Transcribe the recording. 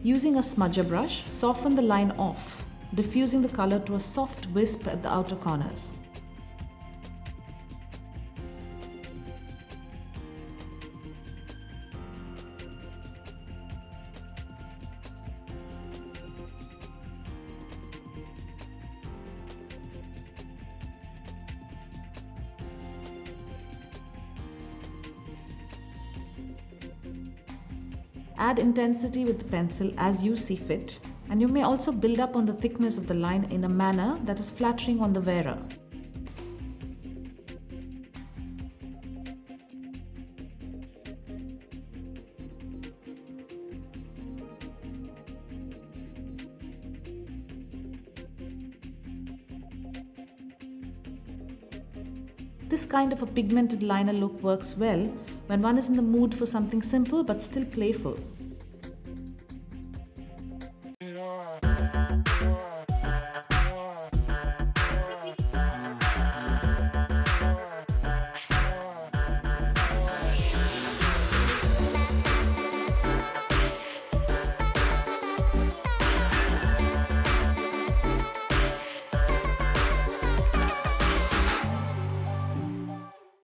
Using a smudger brush, soften the line off, diffusing the color to a soft wisp at the outer corners. Add intensity with the pencil as you see fit, and you may also build up on the thickness of the line in a manner that is flattering on the wearer. This kind of a pigmented liner look works well when one is in the mood for something simple but still playful.